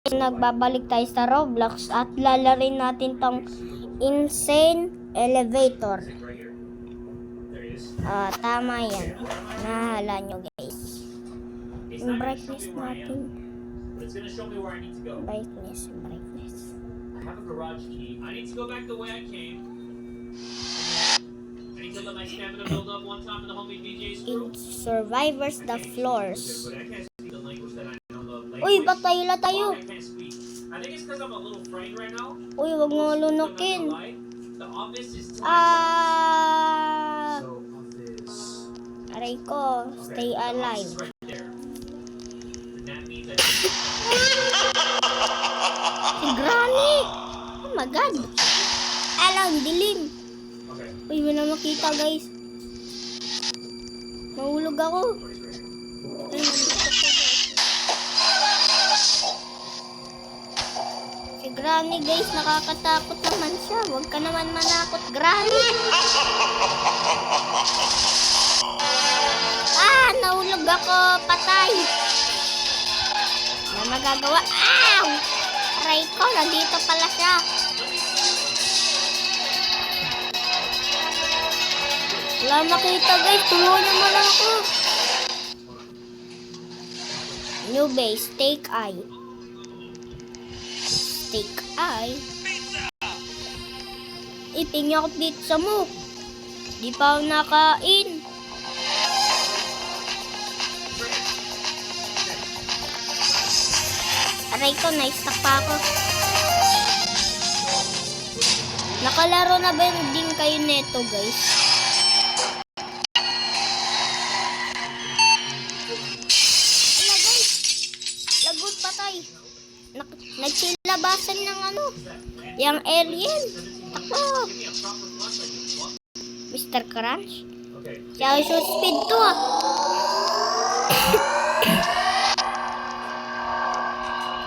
Nagbabalik tayo sa Roblox at lalarin natin tong insane elevator. Tama yan. Nahala nyo guys. Yung brightness natin. Brightness. I have a garage key. I need to go back the way I came. I need to let my stamina build up one time in the homemade DJ screw. It survivors the floors. But I can't speak the language that I know. The Uy, ba't tayo? I can't speak. I think it's because I'm a little frightened right now. Uy, wag mo lunukin. The office is So, aray ko, stay alive. right there. And that means that Si Granny! Oh my God! Alang, dilim. okay. Uy, wala makita guys. Mahulog ako. Ay, nandito ako, guys. Si Granny guys, nakakatakot naman siya. Huwag ka naman manakot, Granny. Nahulog ako. Patay. Na magagawa. Ow! Aray ko, nandito pala siya. Wala makita guys, tulungan mo lang ako. New base, steak eye. Steak eye? Iping ako pizza mo. Di pa ako nakain. Aray ko, na-stuck pa ako. Nakalaro na ba din kayo neto guys? Wala guys, lagot patay. Nagsilabasan ng yung alien. Ako. Mr. Crunch. Siya yung speed to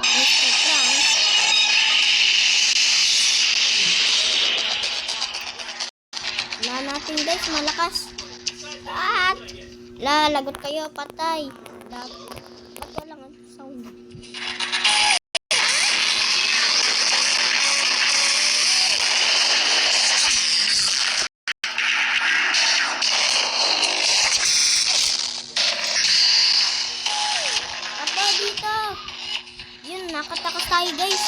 Mr. Crunch. Wala natin guys, malakas. Lagot kayo, patay. Ba't walang sound? Patay dito. Yun, nakatakas tayo guys.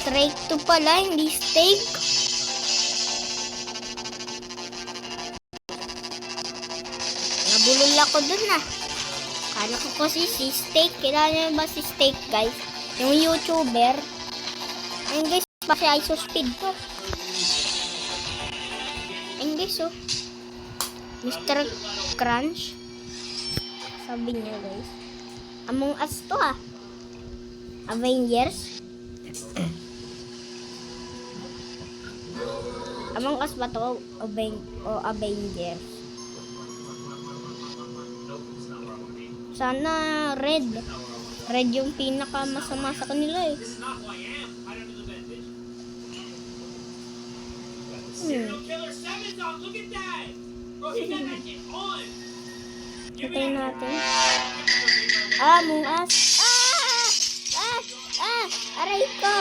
Straight to pala, hindi steak. Nabulol ako dun Kala ko kasi si steak. Kilala niyo ba si steak guys? Yung YouTuber. Ayun guys, pa siya ISO speed to. Ayun guys Mr. Crunch. Sabi niya guys. Among Us to Avengers. Among Us ba to? Avengers? Sana red. Red yung pinaka masama sa kanila Patay natin. Among Us. Aray ko.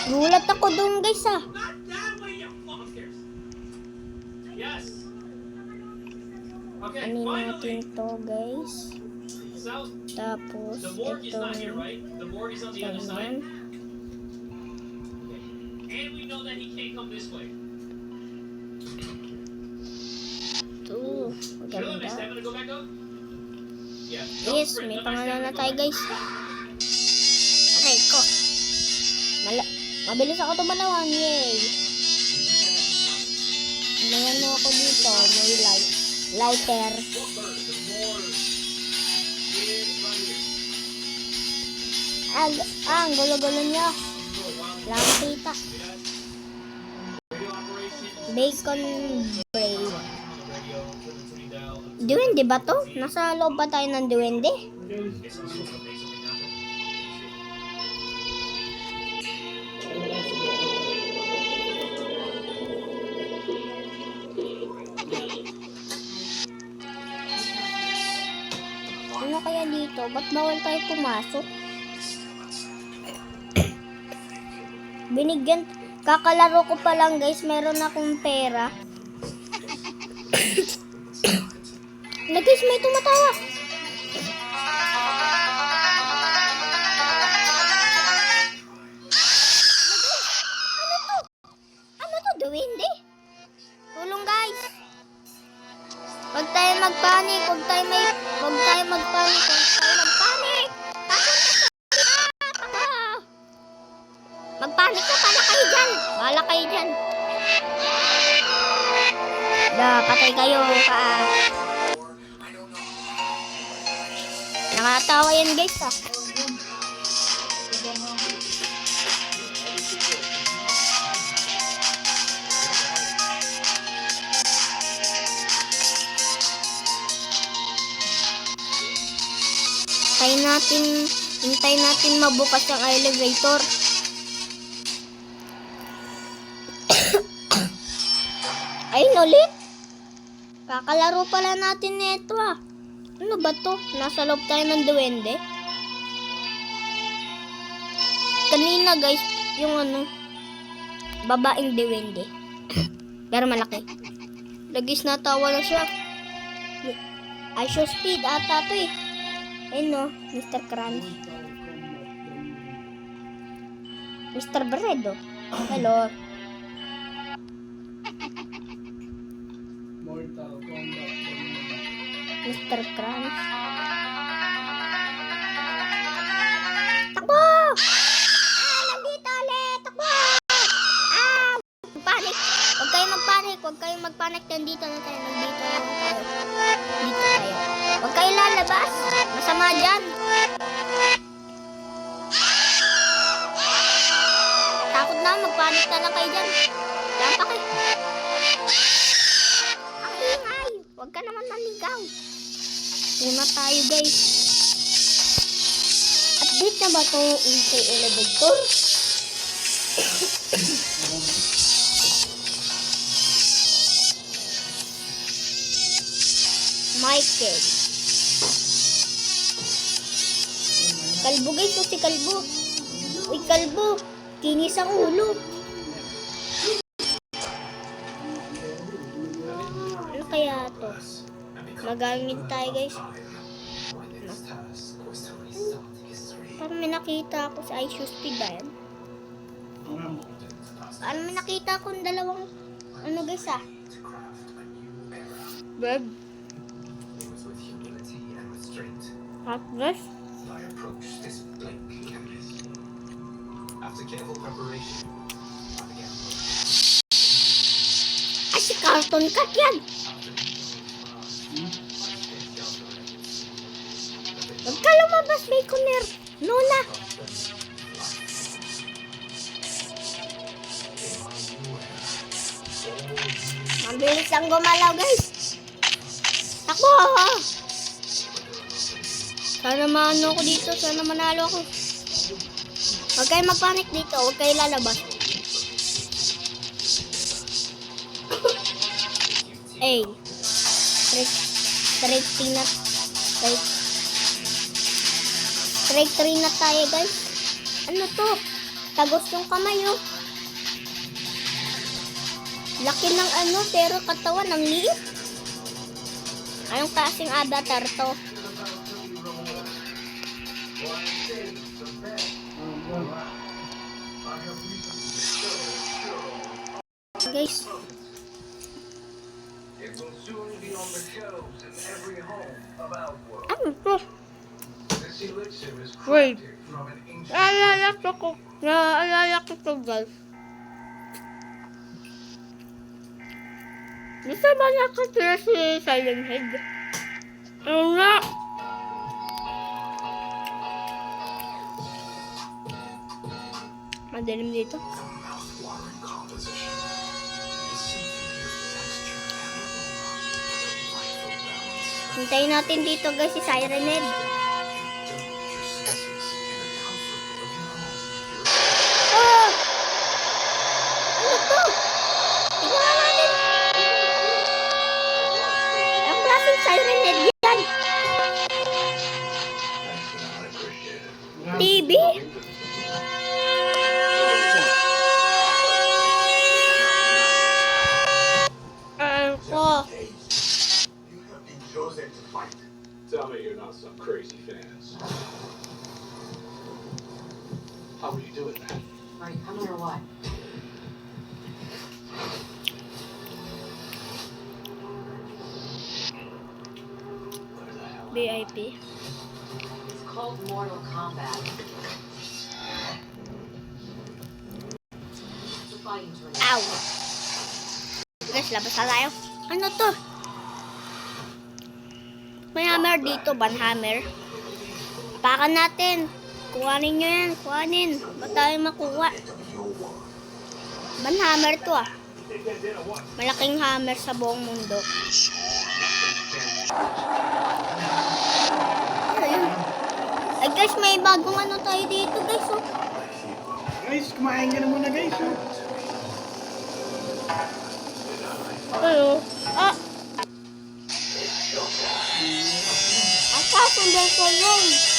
Gulat ako doon guys Ano natin to guys. Tapos ito ganyan. Ito maganda. Yes, may pangalan na tayo guys. Aray ko. Mabilis ako tumalawan. Yay. Ngayon mo ako dito. May lighter. Ang gulo-gulo niya. Wala makita. Bacon brain. Duwende ba to? Nasa loob ba tayo ng duwende? Ba't bawal tayo pumasok? Binigyan, kakalaro ko pa lang guys, meron akong pera. Na guys, may tumatawa. Ano to? Duwende? Tulong guys. Huwag tayo magpanik, huwag tayo magpanik. Magpanik ka, bala kayo dyan. Patay kayo, Nakatawa yan guys, Hintayin natin mabukas ang elevator. Ayun ulit. Kakalaro pala natin nito Ano ba to? Nasa loob tayo ng duwende. Kanina guys, yung babaeng duwende. Pero malaki. Lagis natawa na siya. I show speed ata to Ayun Mr. Krabs. Mr. Bredo. Hello. Mortal Kombat. Mr. Krabs. Takbo! Nandito ulit! Takbo! Magpanik! Huwag kayong magpanik. Nandito na tayo. Dito tayo. Huwag kayong lalabas. Masama dyan. Takot na. Magpanik na lang kayo dyan. Lampa kayo. Ang ingay. Huwag ka naman naligaw. Una tayo guys. Update na ba itong elevator? Michael. Kalbo guys, si Kalbo. Uy, Kalbo. Kinis ang ulo. Ano kaya to? Magamit tayo guys. Parang may nakita ako sa iShoespeed yan. Parang may nakita akong dalawang guys Web. Hot guys. Ay, si Carlton Cut yan. Huwag ka lumabas, Baconer. Nola. Mabilis ang gumalaw, guys. Takbo! Sana maano ko dito. Sana manalo ako. Huwag kayo magpanik dito. Huwag kayo lalabas. Ay. Straight 3 na tayo guys. Ano to? Tagos yung kamay Laki ng pero katawan ng liit. Anong klaseng avatar to? Guys. Ano to? Wait. Naalala ko to guys. Gusto ba nakatira si Silent Head? Oo nga. Madilim dito. Hintayin natin dito guys si Siren Head. Oh! Ano to? Tingnan natin. Ang klaseng Siren Head yan. Alright, come here or what? VIP. It's called Mortal Kombat. It's a fighting tournament. Ow! Guys, labas na tayo. Ano to? May hammer dito, banhammer. Pakan natin. Kuhanin nyo yan, kuhanin. Ba't tayo makuha? Banhammer to ah. Malaking hammer sa buong mundo. Ayun. Ay guys, may bagong ano tayo dito guys. Oh. Guys, kumain ka na muna guys. Oh. Ano? Ah! Akasundan ko yun.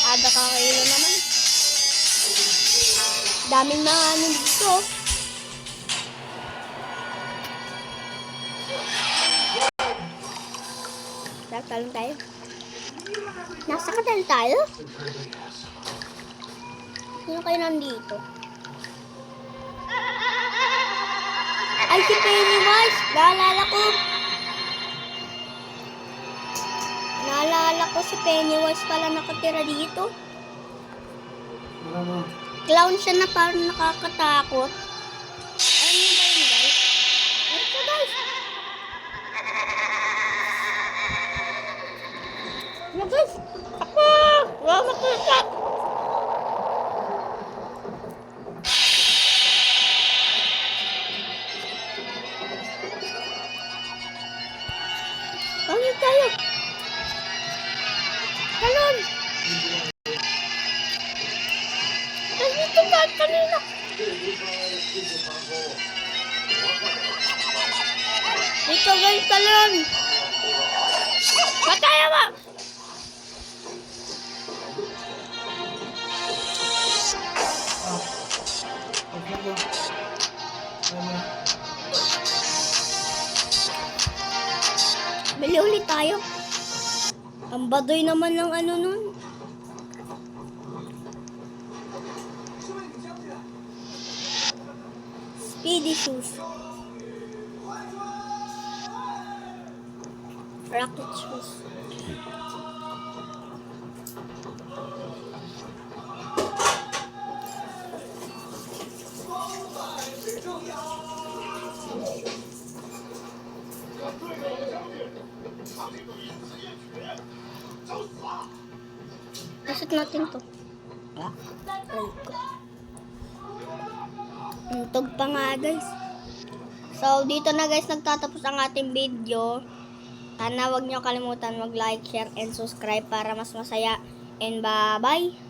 Ada kakailo naman. Daming mga ano dito. Talon tayo. Nasa kadal tayo? Sino kayo nandito? Ay, si Pennywise! Naalala ko! Naalala ko si Pennywise pala nakatira dito. Ano? Clown siya na parang nakakatakot. Ano ba yun, guys? Ano to, guys? Ano, guys? Ako! Wala makita! Ano tayo? Talon! Ay, dito ba kanina? Dito guys, talon! Pataya ba? Bili ulit tayo. Ang badoy naman ng ano nun. Speedy shoes. Rocket shoes. Kasat natin to. Untog pa nga guys. So dito na guys nagtatapos ang ating video. Sana wag nyo kalimutan mag-like, share, and subscribe para mas masaya. And bye-bye!